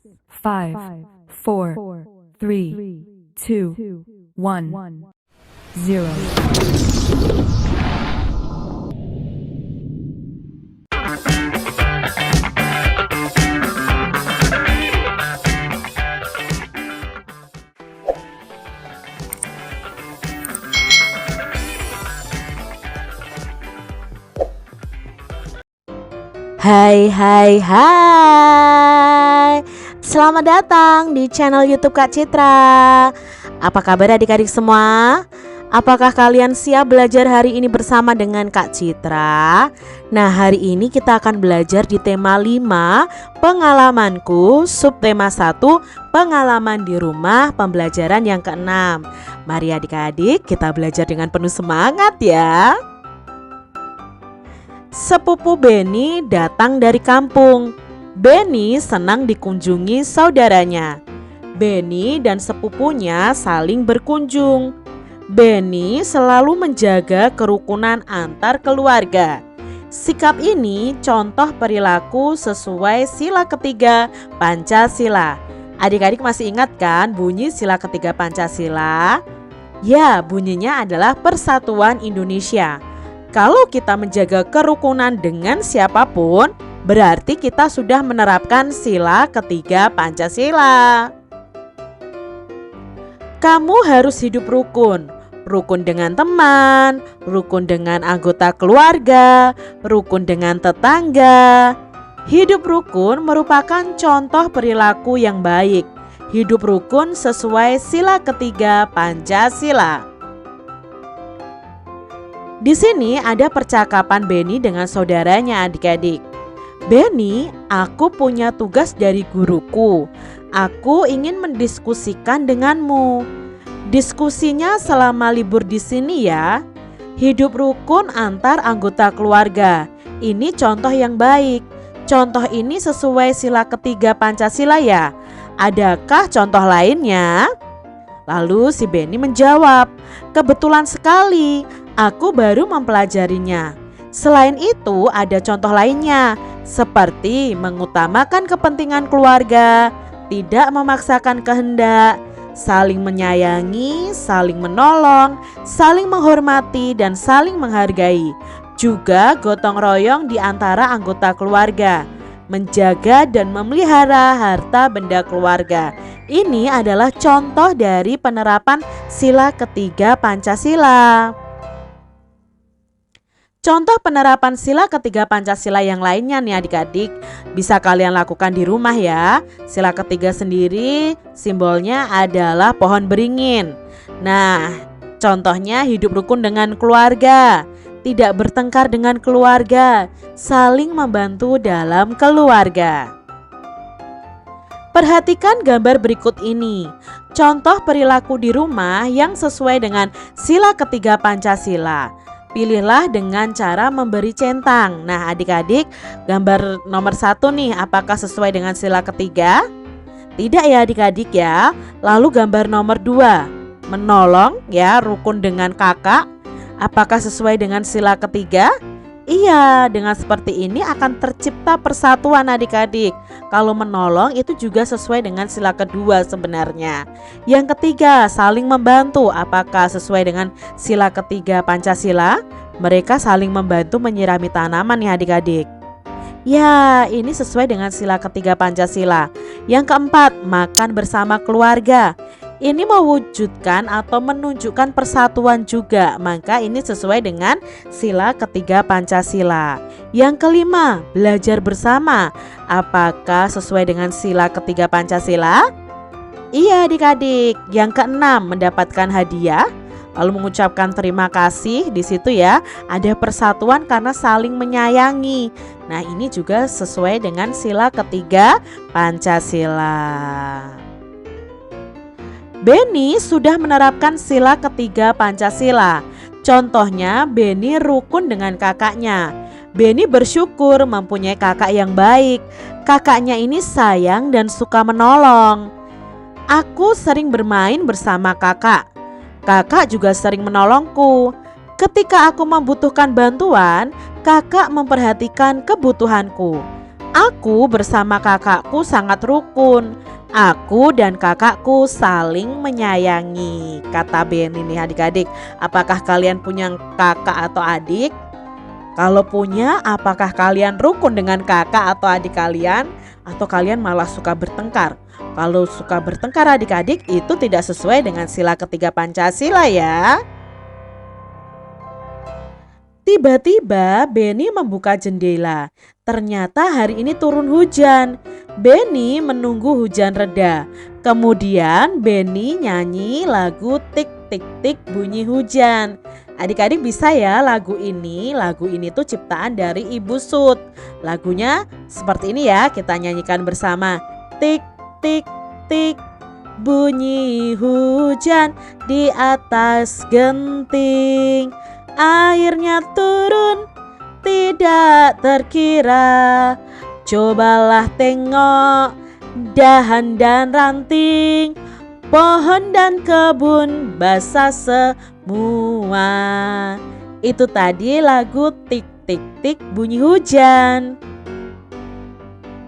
5, 4, 3, 2, 1, 0. Hai hai hai. Selamat datang di channel YouTube Kak Citra. Apa kabar adik-adik semua? Apakah kalian siap belajar hari ini bersama dengan Kak Citra? Nah, hari ini kita akan belajar di tema 5, pengalamanku, subtema 1, pengalaman di rumah, pembelajaran yang ke-6. Mari adik-adik kita belajar dengan penuh semangat ya. Sepupu Benny datang dari kampung. Benny senang dikunjungi saudaranya. Benny dan sepupunya saling berkunjung. Benny selalu menjaga kerukunan antar keluarga. Sikap ini contoh perilaku sesuai sila ketiga Pancasila. Adik-adik masih ingat kan bunyi sila ketiga Pancasila? Ya, bunyinya adalah Persatuan Indonesia. Kalau kita menjaga kerukunan dengan siapapun, berarti kita sudah menerapkan sila ketiga Pancasila. Kamu harus hidup rukun. Rukun dengan teman, rukun dengan anggota keluarga, rukun dengan tetangga. Hidup rukun merupakan contoh perilaku yang baik. Hidup rukun sesuai sila ketiga Pancasila. Di sini ada percakapan Benny dengan saudaranya adik-adik. Benny, aku punya tugas dari guruku. Aku ingin mendiskusikan denganmu. Diskusinya selama libur di sini ya. Hidup rukun antar anggota keluarga. Ini contoh yang baik. Contoh ini sesuai sila ketiga Pancasila ya. Adakah contoh lainnya? Lalu si Benny menjawab, kebetulan sekali, aku baru mempelajarinya. Selain itu ada contoh lainnya, seperti mengutamakan kepentingan keluarga, tidak memaksakan kehendak, saling menyayangi, saling menolong, saling menghormati, dan saling menghargai. Juga gotong royong di antara anggota keluarga, menjaga dan memelihara harta benda keluarga. Ini adalah contoh dari penerapan sila ketiga Pancasila. Contoh penerapan sila ketiga Pancasila yang lainnya nih adik-adik, bisa kalian lakukan di rumah ya. Sila ketiga sendiri simbolnya adalah pohon beringin. Nah, contohnya hidup rukun dengan keluarga, tidak bertengkar dengan keluarga, saling membantu dalam keluarga. Perhatikan gambar berikut ini. Contoh perilaku di rumah yang sesuai dengan sila ketiga Pancasila. Pilihlah dengan cara memberi centang. Nah adik-adik, gambar nomor 1 nih, apakah sesuai dengan sila ketiga? Tidak ya adik-adik ya. Lalu gambar nomor 2, menolong ya, rukun dengan kakak. Apakah sesuai dengan sila ketiga? Iya, dengan seperti ini akan tercipta persatuan adik-adik. Kalau menolong itu juga sesuai dengan sila kedua sebenarnya. Yang ketiga, saling membantu. Apakah sesuai dengan sila ketiga Pancasila? Mereka saling membantu menyirami tanaman ya adik-adik. Ya, ini sesuai dengan sila ketiga Pancasila. Yang keempat, makan bersama keluarga. Ini mewujudkan atau menunjukkan persatuan juga, maka ini sesuai dengan sila ketiga Pancasila. Yang kelima, belajar bersama. Apakah sesuai dengan sila ketiga Pancasila? Iya adik-adik. Yang keenam, mendapatkan hadiah, lalu mengucapkan terima kasih. Di situ ya, ada persatuan karena saling menyayangi. Nah, ini juga sesuai dengan sila ketiga Pancasila. Benny sudah menerapkan sila ketiga Pancasila. Contohnya, Benny rukun dengan kakaknya. Benny bersyukur mempunyai kakak yang baik. Kakaknya ini sayang dan suka menolong. Aku sering bermain bersama kakak. Kakak juga sering menolongku. Ketika aku membutuhkan bantuan, kakak memperhatikan kebutuhanku. Aku bersama kakakku sangat rukun. Aku dan kakakku saling menyayangi, kata Benny nih adik-adik. Apakah kalian punya kakak atau adik? Kalau punya, apakah kalian rukun dengan kakak atau adik kalian? Atau kalian malah suka bertengkar? Kalau suka bertengkar adik-adik, itu tidak sesuai dengan sila ketiga Pancasila ya. Tiba-tiba Benny membuka jendela. Ternyata hari ini turun hujan. Benny menunggu hujan reda. Kemudian Benny nyanyi lagu tik tik tik bunyi hujan. Adik-adik bisa ya lagu ini. Lagu ini tuh ciptaan dari Ibu Sud. Lagunya seperti ini ya, kita nyanyikan bersama. Tik tik tik bunyi hujan di atas genting. Airnya turun tidak terkira. Cobalah tengok dahan dan ranting, pohon dan kebun basah semua. Itu tadi lagu tik tik tik bunyi hujan.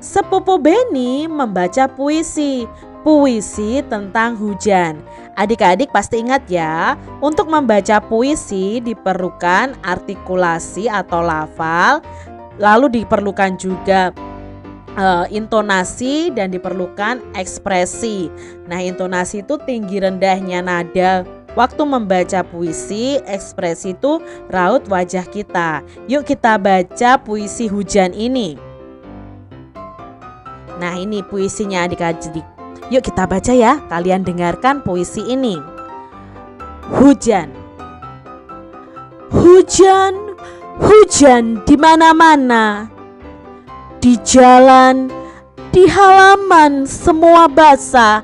Sepupu Benny membaca puisi tentang hujan. Adik-adik pasti ingat ya, untuk membaca puisi diperlukan artikulasi atau lafal, lalu diperlukan juga intonasi dan diperlukan ekspresi. Nah, intonasi itu tinggi rendahnya nada waktu membaca puisi, ekspresi itu raut wajah kita. Yuk kita baca puisi hujan ini. Nah, ini puisinya adik-adik. Yuk kita baca ya, kalian dengarkan puisi ini. Hujan. Hujan, hujan di mana-mana. Di jalan, di halaman semua basah.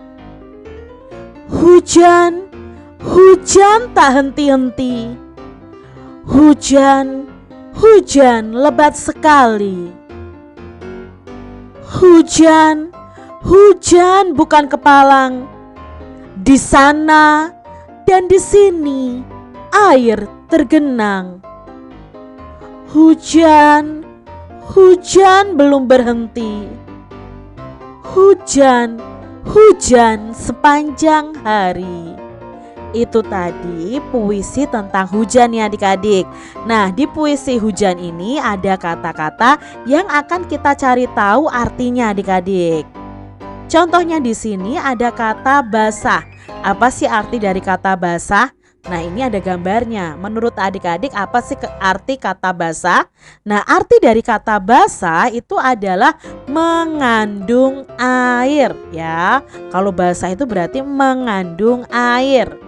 Hujan, hujan tak henti-henti. Hujan, hujan lebat sekali. Hujan, hujan bukan kepalang. Di sana dan di sini air tergenang. Hujan, hujan belum berhenti. Hujan, hujan sepanjang hari. Itu tadi puisi tentang hujan ya adik-adik. Nah, di puisi hujan ini ada kata-kata yang akan kita cari tahu artinya adik-adik. Contohnya di sini ada kata basah. Apa sih arti dari kata basah? Nah, ini ada gambarnya. Menurut adik-adik apa sih arti kata basah? Nah, arti dari kata basah itu adalah mengandung air ya. Kalau basah itu berarti mengandung air.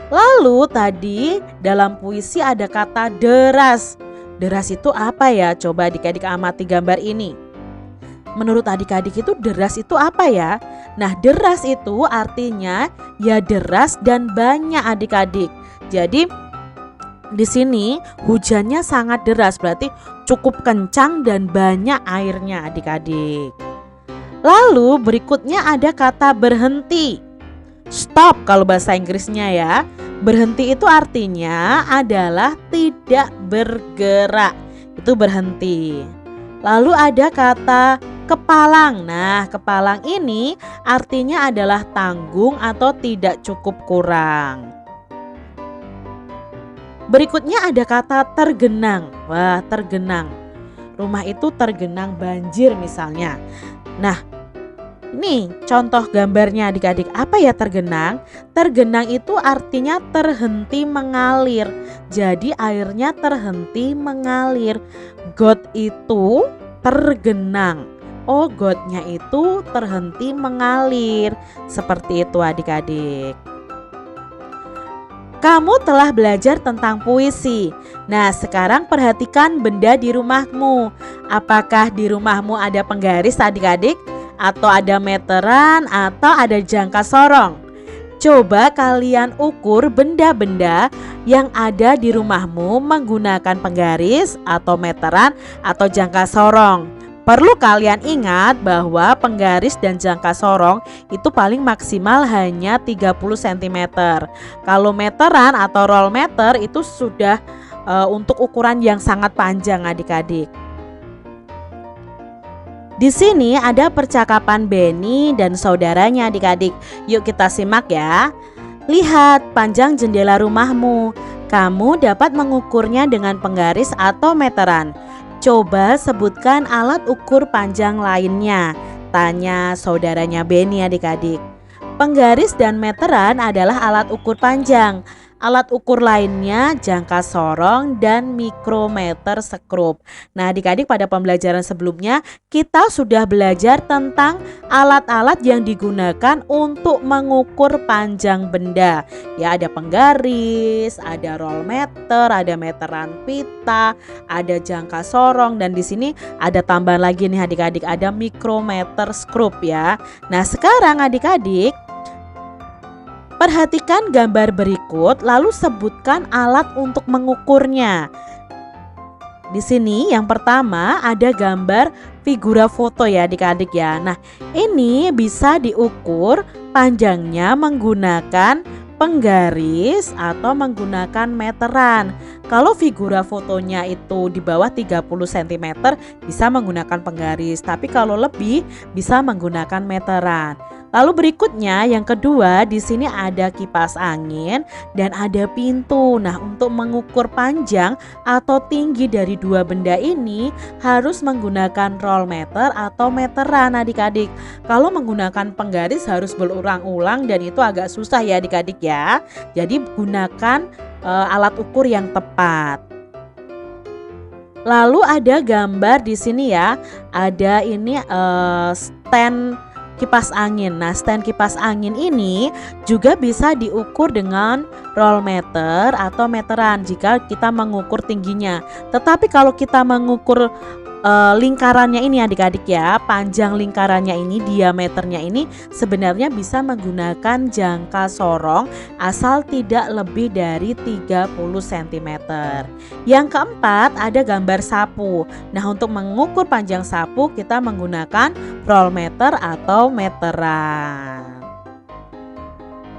Lalu tadi dalam puisi ada kata deras. Deras itu apa ya? Coba adik-adik amati gambar ini. Menurut adik-adik itu deras itu apa ya? Nah, deras itu artinya ya deras dan banyak adik-adik. Jadi di sini hujannya sangat deras, berarti cukup kencang dan banyak airnya adik-adik. Lalu berikutnya ada kata berhenti. Stop kalau bahasa Inggrisnya ya. Berhenti itu artinya adalah tidak bergerak. Itu berhenti. Lalu ada kata kepalang. Nah, kepalang ini artinya adalah tanggung atau tidak cukup kurang. Berikutnya ada kata tergenang. Wah, tergenang. Rumah itu tergenang banjir misalnya. Nah, ini contoh gambarnya adik-adik. Apa ya tergenang? Tergenang itu artinya terhenti mengalir. Jadi airnya terhenti mengalir. Got itu tergenang. Oh, gotnya itu terhenti mengalir. Seperti itu adik-adik. Kamu telah belajar tentang puisi. Nah, sekarang perhatikan benda di rumahmu. Apakah di rumahmu ada penggaris adik-adik? Atau ada meteran atau ada jangka sorong? Coba kalian ukur benda-benda yang ada di rumahmu menggunakan penggaris atau meteran atau jangka sorong. Perlu kalian ingat bahwa penggaris dan jangka sorong itu paling maksimal hanya 30 cm. Kalau meteran atau roll meter itu sudah untuk ukuran yang sangat panjang adik-adik. Di sini ada percakapan Benny dan saudaranya adik-adik. Yuk kita simak ya. Lihat panjang jendela rumahmu. Kamu dapat mengukurnya dengan penggaris atau meteran. Coba sebutkan alat ukur panjang lainnya. Tanya saudaranya Benny adik-adik. Penggaris dan meteran adalah alat ukur panjang. Alat ukur lainnya jangka sorong dan mikrometer sekrup. Nah adik-adik, pada pembelajaran sebelumnya kita sudah belajar tentang alat-alat yang digunakan untuk mengukur panjang benda. Ya, ada penggaris, ada roll meter, ada meteran pita, ada jangka sorong, dan di sini ada tambahan lagi nih adik-adik, ada mikrometer sekrup ya. Nah sekarang adik-adik, perhatikan gambar berikut lalu sebutkan alat untuk mengukurnya. Di sini yang pertama ada gambar figura foto ya adik-adik ya. Nah, ini bisa diukur panjangnya menggunakan penggaris atau menggunakan meteran. Kalau figura fotonya itu di bawah 30 cm bisa menggunakan penggaris, tapi kalau lebih bisa menggunakan meteran. Lalu berikutnya yang kedua, di sini ada kipas angin dan ada pintu. Nah, untuk mengukur panjang atau tinggi dari dua benda ini harus menggunakan roll meter atau meteran adik-adik. Kalau menggunakan penggaris harus berulang-ulang dan itu agak susah ya adik-adik ya. Jadi gunakan alat ukur yang tepat. Lalu ada gambar di sini ya. Ada ini stand kipas angin. Nah, stand kipas angin ini juga bisa diukur dengan roll meter atau meteran jika kita mengukur tingginya. Tetapi kalau kita mengukur lingkarannya ini adik-adik ya, panjang lingkarannya ini, diameternya ini sebenarnya bisa menggunakan jangka sorong asal tidak lebih dari 30 cm. Yang keempat ada gambar sapu. Nah, untuk mengukur panjang sapu kita menggunakan roll meter atau meteran.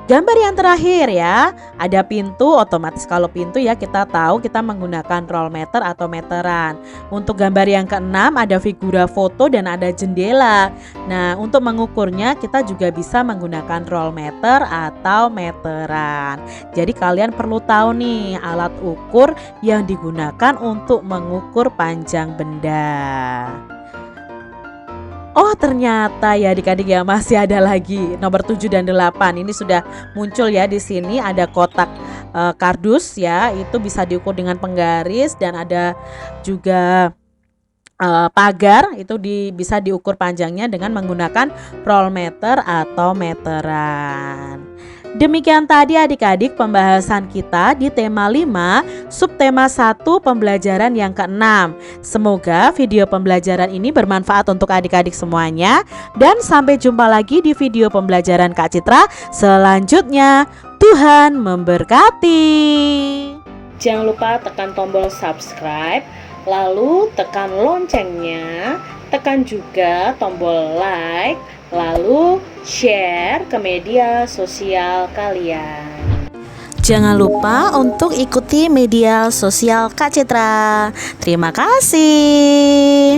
Gambar yang terakhir ya, ada pintu. Otomatis kalau pintu ya kita tahu kita menggunakan roll meter atau meteran. Untuk gambar yang keenam ada figura foto dan ada jendela. Nah, untuk mengukurnya kita juga bisa menggunakan roll meter atau meteran. Jadi kalian perlu tahu nih alat ukur yang digunakan untuk mengukur panjang benda. Oh ternyata ya adik-adik ya, masih ada lagi nomor 7 dan 8. Ini sudah muncul ya di sini, ada kotak kardus ya, itu bisa diukur dengan penggaris, dan ada juga pagar, itu bisa diukur panjangnya dengan menggunakan roll meter atau meteran. Demikian tadi adik-adik pembahasan kita di tema 5, subtema 1 pembelajaran yang ke-6. Semoga video pembelajaran ini bermanfaat untuk adik-adik semuanya. Dan sampai jumpa lagi di video pembelajaran Kak Citra selanjutnya. Tuhan memberkati. Jangan lupa tekan tombol subscribe, lalu tekan loncengnya, tekan juga tombol like, lalu share ke media sosial kalian. Jangan lupa untuk ikuti media sosial Kak Citra. Terima kasih.